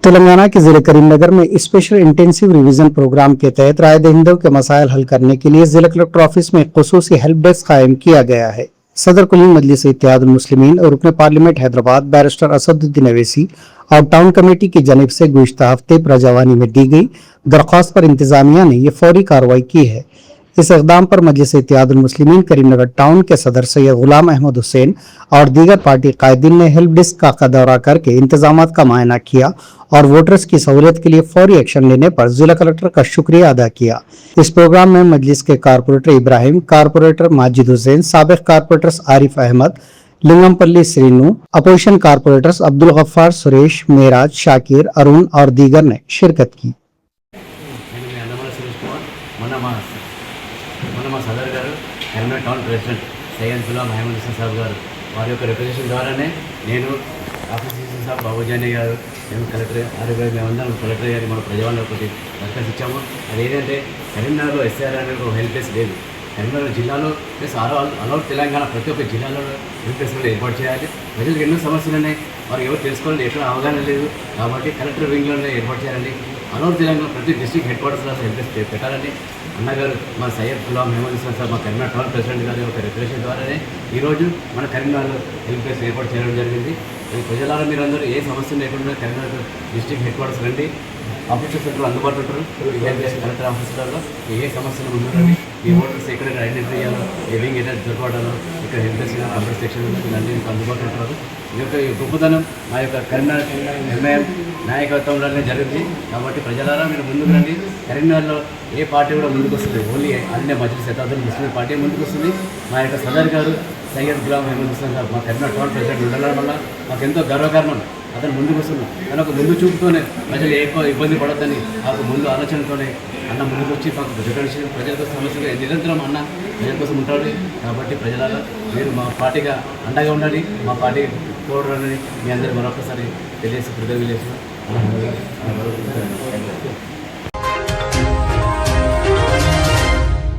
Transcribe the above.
तेलंगाना के जिले करीमनगर में स्पेशल इंटेंसिव रिवीजन प्रोग्राम के तहत राय दहिंदों के मसाइल हल करने के लिए जिला कलेक्टर ऑफिस में एक खुसूसी हेल्प डेस्क कायम किया गया है। सदर कुली मजलिस इत्तेहादुल मुस्लिमीन और रुकन पार्लियामेंट हैदराबाद बैरिस्टर असदुद्दीन अवैसी और टाउन कमेटी की जानिब से गुज़िश्ता हफ्ते प्रजावानी में दी गई दरख्वास्त पर इंतजामिया ने ये फौरी कार्रवाई की है। इस इक़दाम पर मजलिस इत्तेहादुल मुस्लिमीन करीमनगर टाउन के सदर सैयद गुलाम अहमद हुसैन और दीगर पार्टी कायदीन ने हेल्प डेस्क का दौरा करके इंतजामात का मुआयना किया और वोटर्स की सहूलियत के लिए फौरी एक्शन लेने पर जिला कलेक्टर का शुक्रिया अदा किया। इस प्रोग्राम में मजलिस के कारपोरेटर इब्राहिम, कारपोरेटर माजिद हुसैन, साबिक corporators Arif Ahmed, Lingampally Srinu, opposition corporators Abdul Ghaffar, Suresh, Meraj, Shakir, Arun और दीगर ने शिरकत की। మన సదర్ గారు కరీంనగర్ టౌన్ ప్రెసిడెంట్ సయ్యద్ గులాం అహ్మద్ హుస్సేన్ సాబ్ గారు వారి యొక్క రిప్రజెంటేషన్ ద్వారానే నేను ఆఫీసర్ సాబ్ బాబుజానీ గారు మేము కలెక్టర్ ఆరు గారు మేమందరం కలెక్టర్ గారి మన ప్రజావాళ్ళకి ఒకటి దరఖాస్తు ఇచ్చాము. అది ఏంటంటే కరీంనగర్లో ఎస్ఆర్ అనే ఒక హెల్ప్ డెస్క్ లేదు. కరీంనగర్ జిల్లాలో ప్లస్ ఆల్అవుట్ తెలంగాణ ప్రతి ఒక్క జిల్లాలో హెల్ప్ డెస్క్లు ఏర్పాటు చేయాలి. ప్రజలకు ఎన్నో సమస్యలు ఉన్నాయి, వారు ఎవరు తెలుసుకోవాలని ఎక్కడ అవగాహన లేదు. కాబట్టి కలెక్టర్ వింగ్లోనే ఏర్పాటు చేయాలని, ఆల్అవుట్ తెలంగాణ ప్రతి డిస్ట్రిక్ట్ హెడ్ క్వార్టర్స్లో హెల్ప్ డెస్క్ పెట్టాలని అన్నగారు మా సయ్యద్ గులాం అహ్మద్ హుస్సేన్ సాబ్ మా కరీంనగర్ టౌన్ ప్రెసిడెంట్ గారి ఒక రిప్రజెంటేషన్ ద్వారానే ఈరోజు మన కరీంనగర్లో హెల్ప్ డెస్క్ ఏర్పాటు చేయడం జరిగింది. ప్రజలారా మీరందరూ ఏ సమస్య లేకుండా కరీంనగర్ డిస్ట్రిక్ట్ హెడ్ క్వార్టర్స్ రండి. ఆఫీసర్స్ అందరూ అందుబాటులో ఉంటారు. కలెక్టర్ ఆఫీసర్లో ఏ సమస్యలు ఉండాలని, ఈ ఓటర్స్ ఎక్కడైనా ఐడెంటిఫై చేయాలో, ఏ వింగ్ ఎక్కడ దొరకడాలో, ఇక్కడ హెల్ప్ డెస్క్ కంప్యూటర్ సెక్షన్ ఇవన్నీ అందుబాటులో ఉంటారు. ఈ యొక్క గొప్పతనం మా యొక్క కరీంనగర్ నిర్ణయం నాయకత్వంలోనే జరిగింది. కాబట్టి ప్రజలారా మీరు ముందుకు రండి. కరీంనగర్లో ఏ పార్టీ కూడా ముందుకు వస్తుంది, ఓన్లీ అన్ని మజ్లిస్ ఇత్తిహాదుల్ ముస్లిమీన్ పార్టీ ముందుకు వస్తుంది. మా యొక్క సదర్ గారు సయ్యద్ గులాం అహ్మద్ హుస్సేన్ సాబ్ మా కరీంనగర్ టౌన్ ప్రెసిడెంట్ ఉండడం వల్ల మాకు ఎంతో గర్వకారణం. అతను ముందుకు వస్తున్నాం, కానీ ఒక ముందు చూపుతోనే ప్రజలు ఎక్కువ ఇబ్బంది పడొద్దని మాకు ముందు ఆలోచనతోనే అన్న ముందుకు వచ్చి మాకు ప్రజల కోసం సమస్యలు నిరంతరం అన్న ప్రజల కోసం ఉంటాడు. కాబట్టి ప్రజలలో మీరు మా పార్టీగా అండగా ఉండాలి, మా పార్టీ తోడు రండి. మీ అందరూ మరొకసారి తెలియజేసి కృతజ్ఞతలు చేస్తున్నాం.